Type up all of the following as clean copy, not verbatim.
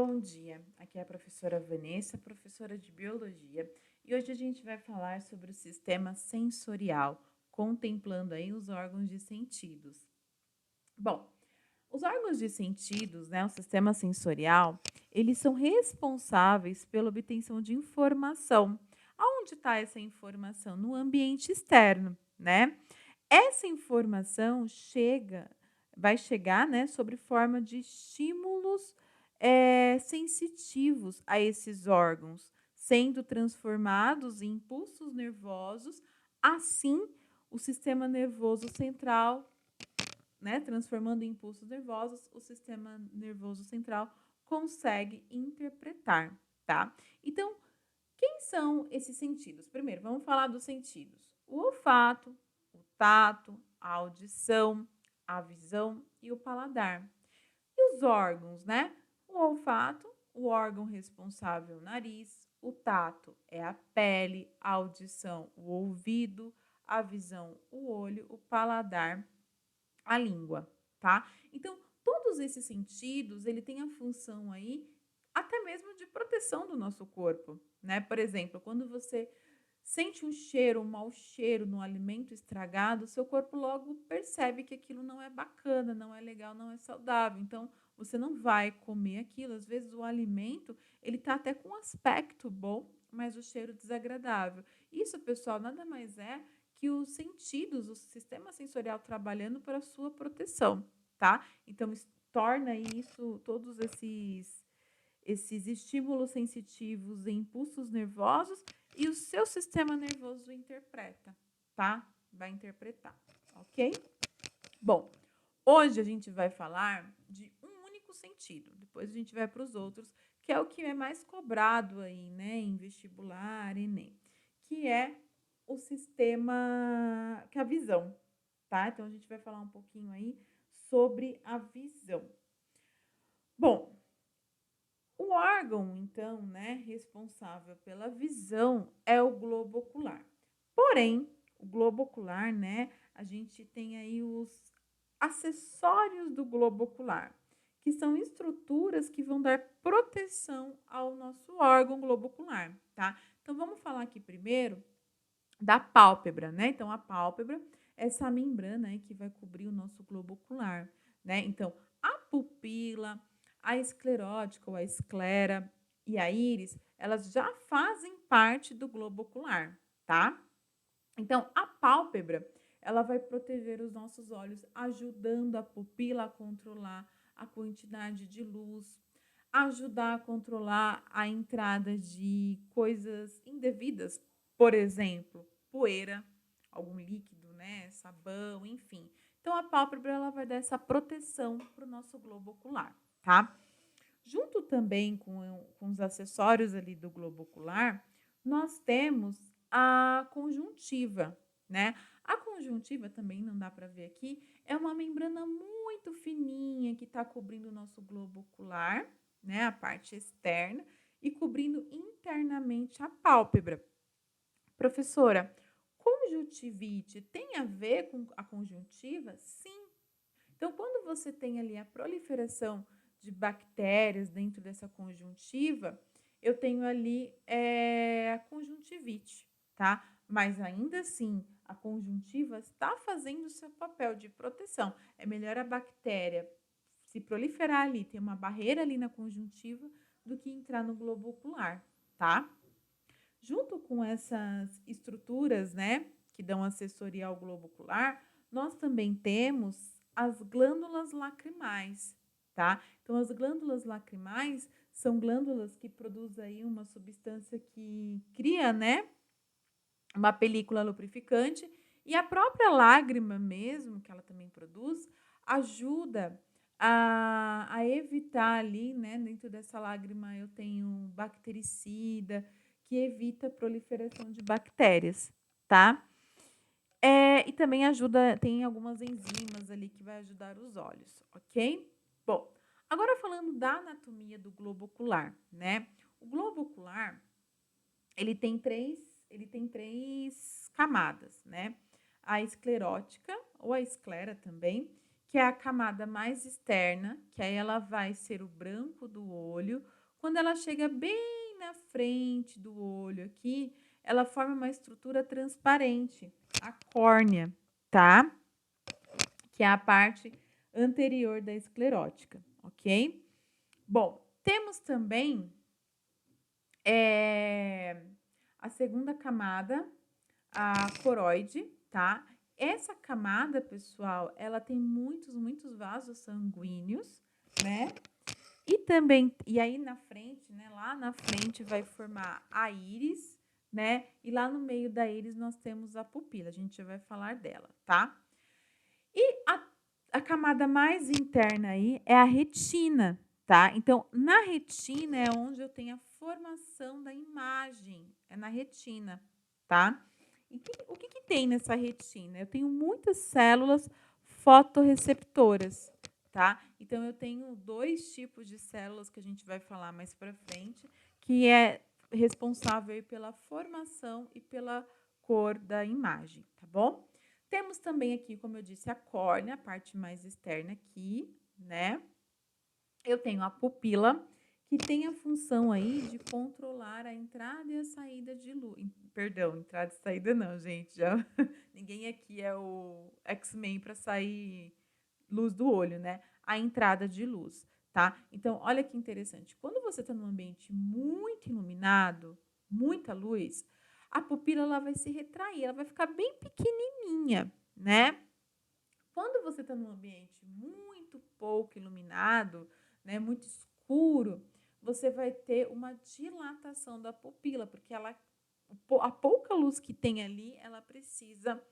Bom dia, aqui é a professora Vanessa, professora de Biologia, e hoje a gente vai falar sobre o sistema sensorial, contemplando aí os órgãos de sentidos. Bom, os órgãos de sentidos, né, o sistema sensorial, eles são responsáveis pela obtenção de informação. Aonde está essa informação? No ambiente externo, né? Essa informação vai chegar, né, sobre forma de estímulos sensitivos a esses órgãos, sendo transformados em impulsos nervosos. Assim, o sistema nervoso central, né, transformando em impulsos nervosos, o sistema nervoso central consegue interpretar, tá? Então, quem são esses sentidos? Primeiro, vamos falar dos sentidos: o olfato, o tato, a audição, a visão e o paladar. E os órgãos, né? O olfato, o órgão responsável, o nariz; o tato é a pele; a audição, o ouvido; a visão, o olho; o paladar, a língua, tá? Então, todos esses sentidos, ele tem a função aí até mesmo de proteção do nosso corpo, né? Por exemplo, quando você sente um cheiro, um mau cheiro no alimento estragado, seu corpo logo percebe que aquilo não é bacana, não é legal, não é saudável. Então, você não vai comer aquilo. Às vezes o alimento, ele tá até com um aspecto bom, mas o cheiro desagradável. Isso, pessoal, nada mais é que os sentidos, o sistema sensorial trabalhando para a sua proteção, tá? Então, torna isso, todos esses estímulos sensitivos e impulsos nervosos, e o seu sistema nervoso interpreta, tá? Vai interpretar, ok? Bom, hoje a gente vai falar de um único sentido, depois a gente vai para os outros, que é o que é mais cobrado aí, né, em vestibular, Enem, que é o sistema, que é a visão, tá? Então a gente vai falar um pouquinho aí sobre a visão. Bom, o órgão, então, né, responsável pela visão é o globo ocular. Porém, o globo ocular, né, a gente tem aí os acessórios do globo ocular, que são estruturas que vão dar proteção ao nosso órgão globo ocular, tá? Então, vamos falar aqui primeiro da pálpebra, né? Então, a pálpebra é essa membrana aí que vai cobrir o nosso globo ocular, né? Então, a pupila, a esclerótica ou a esclera e a íris, elas já fazem parte do globo ocular, tá? Então, a pálpebra, ela vai proteger os nossos olhos, ajudando a pupila a controlar a quantidade de luz, ajudar a controlar a entrada de coisas indevidas, por exemplo, poeira, algum líquido, né, sabão, enfim. Então, a pálpebra, ela vai dar essa proteção para o nosso globo ocular, tá? Junto também com os acessórios ali do globo ocular, nós temos a conjuntiva, né? A conjuntiva também não dá para ver aqui, é uma membrana muito fininha que está cobrindo o nosso globo ocular, né? A parte externa e cobrindo internamente a pálpebra. Professora, conjuntivite tem a ver com a conjuntiva? Sim. Então, quando você tem ali a proliferação de bactérias dentro dessa conjuntiva, eu tenho ali a conjuntivite, tá? Mas ainda assim, a conjuntiva está fazendo o seu papel de proteção. É melhor a bactéria se proliferar ali, ter uma barreira ali na conjuntiva, do que entrar no globo ocular, tá? Junto com essas estruturas, né, que dão assessoria ao globo ocular, nós também temos as glândulas lacrimais, tá? Então, as glândulas lacrimais são glândulas que produzem aí uma substância que cria, né, uma película lubrificante, e a própria lágrima mesmo, que ela também produz, ajuda a evitar ali, né, dentro dessa lágrima eu tenho bactericida, que evita a proliferação de bactérias, tá? E também ajuda, tem algumas enzimas ali que vai ajudar os olhos, ok? Bom, agora falando da anatomia do globo ocular, né? O globo ocular, ele tem três camadas, né? A esclerótica, ou a esclera também, que é a camada mais externa, que aí ela vai ser o branco do olho. Quando ela chega bem na frente do olho aqui, ela forma uma estrutura transparente, a córnea, tá? Que é a parte anterior da esclerótica, ok? Bom, temos também a segunda camada, a coroide, tá? Essa camada, pessoal, ela tem muitos vasos sanguíneos, né? E também, e aí na frente, né? Lá na frente vai formar a íris, né? E lá no meio da íris nós temos a pupila, a gente já vai falar dela, tá? E a camada mais interna aí é a retina, tá? Então, na retina é onde eu tenho a formação da imagem, é na retina, tá? E o que tem nessa retina? Eu tenho muitas células fotorreceptoras, tá? Então, eu tenho 2 tipos de células que a gente vai falar mais para frente, que é responsável aí pela formação e pela cor da imagem, tá bom? Temos também aqui, como eu disse, a córnea, a parte mais externa aqui, né? Eu tenho a pupila, que tem a função aí de controlar a entrada e a saída de luz. Perdão, entrada e saída não, gente. Já ninguém aqui é o X-Men para sair luz do olho, né? A entrada de luz, tá? Então, olha que interessante. Quando você está num ambiente muito iluminado, muita luz, a pupila ela vai se retrair, ela vai ficar bem pequenininha, né? Quando você está num ambiente muito pouco iluminado, né, muito escuro, você vai ter uma dilatação da pupila, porque a pouca luz que tem ali, ela precisa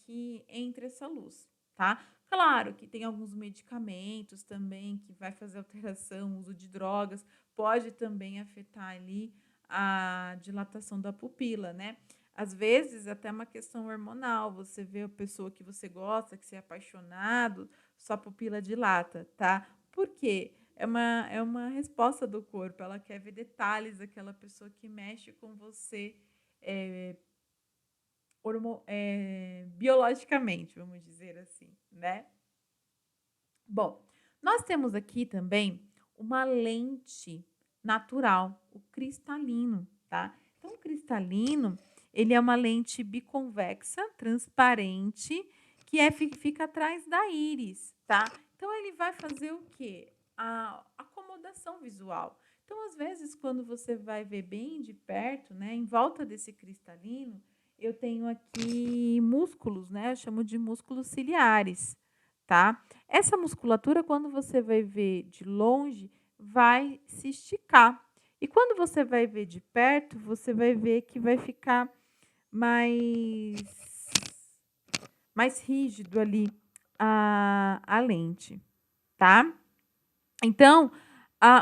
que entre essa luz, tá? Claro que tem alguns medicamentos também que vai fazer alteração, uso de drogas, pode também afetar ali a dilatação da pupila, né? Às vezes, até uma questão hormonal. Você vê a pessoa que você gosta, que você é apaixonado, sua pupila dilata, tá? Por quê? É uma resposta do corpo. Ela quer ver detalhes daquela pessoa que mexe com você biologicamente, vamos dizer assim, né? Bom, nós temos aqui também uma lente natural, o cristalino, tá? Então, o cristalino, ele é uma lente biconvexa, transparente, que fica atrás da íris, tá? Então, ele vai fazer o quê? A acomodação visual. Então, às vezes, quando você vai ver bem de perto, né, em volta desse cristalino, eu tenho aqui músculos, né? Eu chamo de músculos ciliares, tá? Essa musculatura, quando você vai ver de longe, vai se esticar. E quando você vai ver de perto, você vai ver que vai ficar mais, mais rígido ali a lente, tá? Então,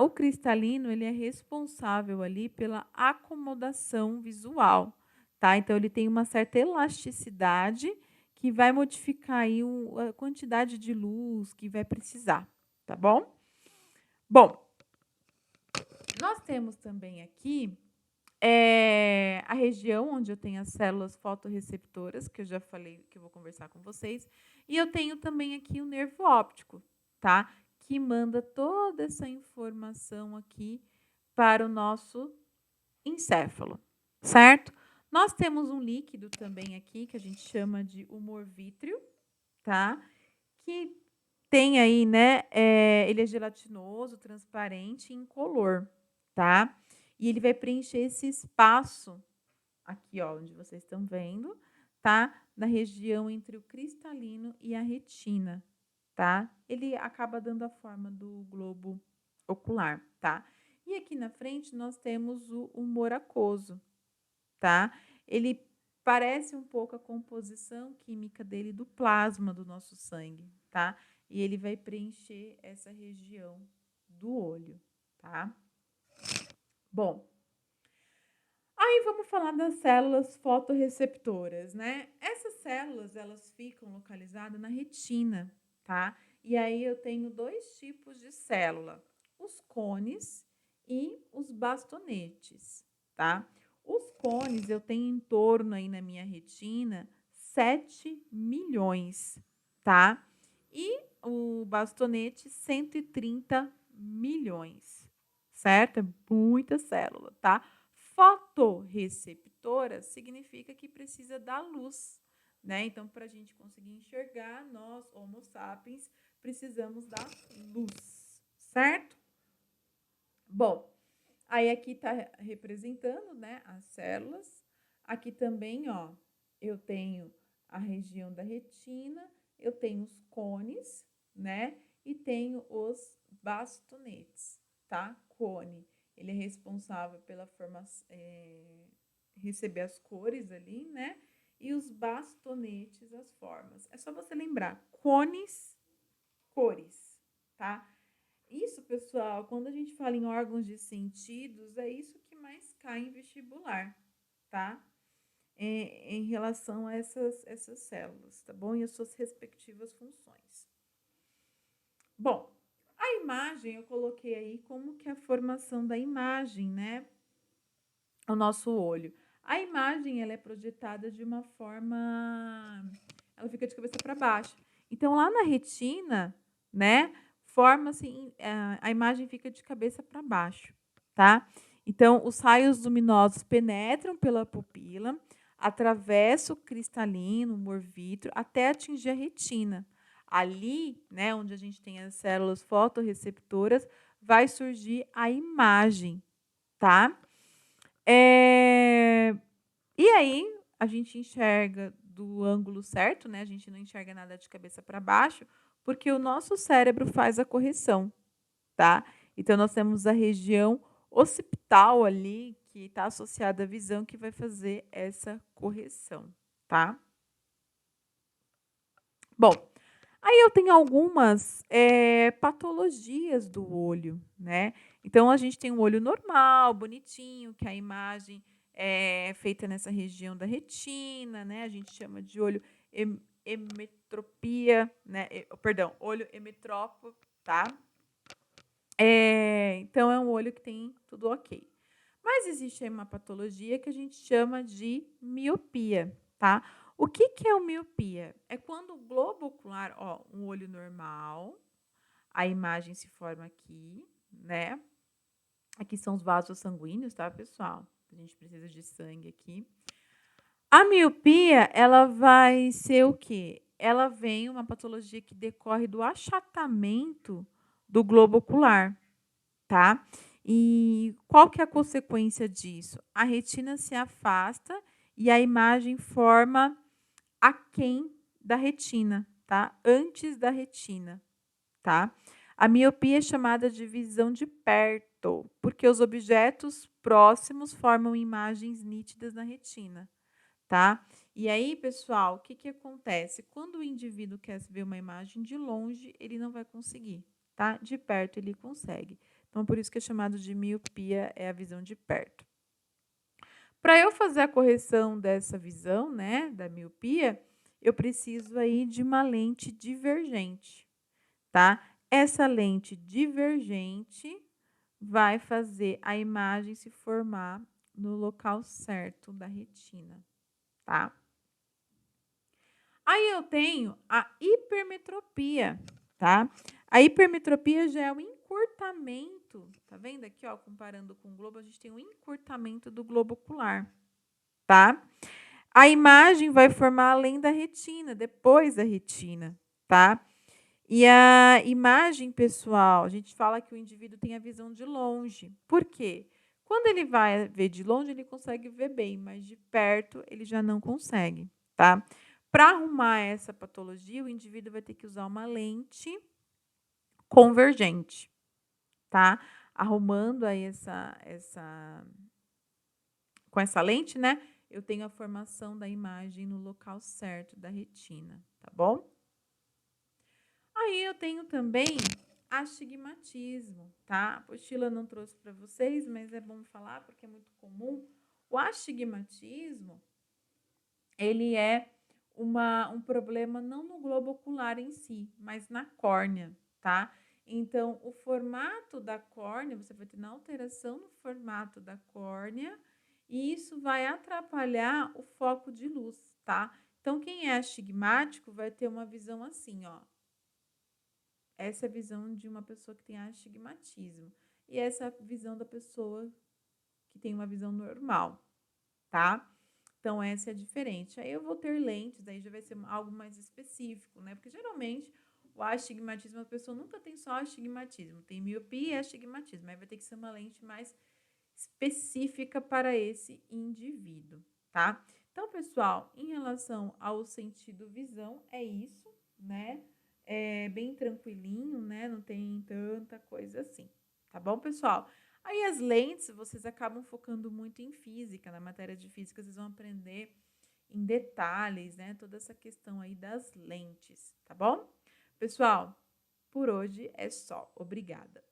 o cristalino, ele é responsável ali pela acomodação visual, tá? Então, ele tem uma certa elasticidade que vai modificar aí a quantidade de luz que vai precisar, tá bom? Bom, nós temos também aqui a região onde eu tenho as células fotorreceptoras, que eu já falei que eu vou conversar com vocês, e eu tenho também aqui o nervo óptico, tá? Que manda toda essa informação aqui para o nosso encéfalo, certo? Nós temos um líquido também aqui que a gente chama de humor vítreo, tá? Que tem aí, né? Ele é gelatinoso, transparente e incolor, tá? E ele vai preencher esse espaço aqui, ó, onde vocês estão vendo, tá? Na região entre o cristalino e a retina, tá? Ele acaba dando a forma do globo ocular, tá? E aqui na frente nós temos o humor aquoso, tá? Ele parece um pouco a composição química dele do plasma do nosso sangue, tá? E ele vai preencher essa região do olho, tá? Bom, aí vamos falar das células fotorreceptoras, né? Essas células, elas ficam localizadas na retina, tá? E aí eu tenho 2 tipos de célula, os cones e os bastonetes, tá? Os cones eu tenho em torno aí na minha retina 7 milhões, tá? E o bastonete, 130 milhões, certo? É muita célula, tá? Fotorreceptora significa que precisa da luz, né? Então, para a gente conseguir enxergar, nós, Homo sapiens, precisamos da luz, certo? Bom, aí aqui está representando, né, as células. Aqui também, ó, eu tenho a região da retina, eu tenho os cones, né, e tenho os bastonetes, tá? Cone, ele é responsável pela formação, receber as cores ali, né? E os bastonetes, as formas. É só você lembrar, cones, cores, tá? Isso, pessoal, quando a gente fala em órgãos de sentidos, é isso que mais cai em vestibular, tá? Em relação a essas células, tá bom? E as suas respectivas funções. Bom, a imagem, eu coloquei aí como que é a formação da imagem, né? O nosso olho. A imagem, ela é projetada de uma forma... Ela fica de cabeça para baixo. Então, lá na retina, né? Forma-se... A imagem fica de cabeça para baixo, tá? Então, os raios luminosos penetram pela pupila, atravessam o cristalino, o morvítreo, até atingir a retina. Ali, né, onde a gente tem as células fotorreceptoras, vai surgir a imagem, tá? E aí, a gente enxerga do ângulo certo, né? A gente não enxerga nada de cabeça para baixo, porque o nosso cérebro faz a correção, tá? Então, nós temos a região occipital ali, que está associada à visão, que vai fazer essa correção, tá? Bom, aí eu tenho algumas patologias do olho, né? Então, a gente tem um olho normal, bonitinho, que a imagem é feita nessa região da retina, né? A gente chama de olho emetropia, né? Perdão, olho emetrópico, tá? Então, é um olho que tem tudo ok. Mas existe aí uma patologia que a gente chama de miopia, tá? O que é o miopia? É quando o globo ocular, ó, um olho normal, a imagem se forma aqui, né? Aqui são os vasos sanguíneos, tá, pessoal? A gente precisa de sangue aqui. A miopia, ela vai ser o quê? Ela vem uma patologia que decorre do achatamento do globo ocular, tá? E qual que é a consequência disso? A retina se afasta e a imagem forma aquém da retina, tá? Antes da retina, tá? A miopia é chamada de visão de perto, porque os objetos próximos formam imagens nítidas na retina, tá? E aí, pessoal, o que que acontece? Quando o indivíduo quer ver uma imagem de longe, ele não vai conseguir, tá? De perto ele consegue. Então, por isso que é chamado de miopia, é a visão de perto. Para eu fazer a correção dessa visão, né, da miopia, eu preciso aí de uma lente divergente, tá? Essa lente divergente vai fazer a imagem se formar no local certo da retina, tá? Aí eu tenho a hipermetropia, tá? A hipermetropia já é o encurtamento, tá vendo aqui, ó, comparando com o globo, a gente tem um encurtamento do globo ocular, tá? A imagem vai formar além da retina, depois da retina, tá? E a imagem, pessoal, a gente fala que o indivíduo tem a visão de longe. Por quê? Quando ele vai ver de longe, ele consegue ver bem, mas de perto ele já não consegue, tá? Para arrumar essa patologia, o indivíduo vai ter que usar uma lente convergente, tá? Arrumando aí com essa lente, né? Eu tenho a formação da imagem no local certo da retina, tá bom? Aí eu tenho também astigmatismo, tá? A apostila não trouxe para vocês, mas é bom falar porque é muito comum. O astigmatismo, ele é um problema não no globo ocular em si, mas na córnea, tá? Então, o formato da córnea, você vai ter uma alteração no formato da córnea e isso vai atrapalhar o foco de luz, tá? Então, quem é astigmático vai ter uma visão assim, ó, Essa é a visão de uma pessoa que tem astigmatismo. E essa é a visão da pessoa que tem uma visão normal, tá? Então, essa é diferente. Aí eu vou ter lentes, aí já vai ser algo mais específico, né? Porque geralmente o astigmatismo, a pessoa nunca tem só astigmatismo, tem miopia e astigmatismo. Aí vai ter que ser uma lente mais específica para esse indivíduo, tá? Então, pessoal, em relação ao sentido visão, é isso, né? É bem tranquilinho, né? Não tem tanta coisa assim, tá bom, pessoal? Aí as lentes, vocês acabam focando muito em física, na matéria de física, vocês vão aprender em detalhes, né? Toda essa questão aí das lentes, tá bom? Pessoal, por hoje é só. Obrigada.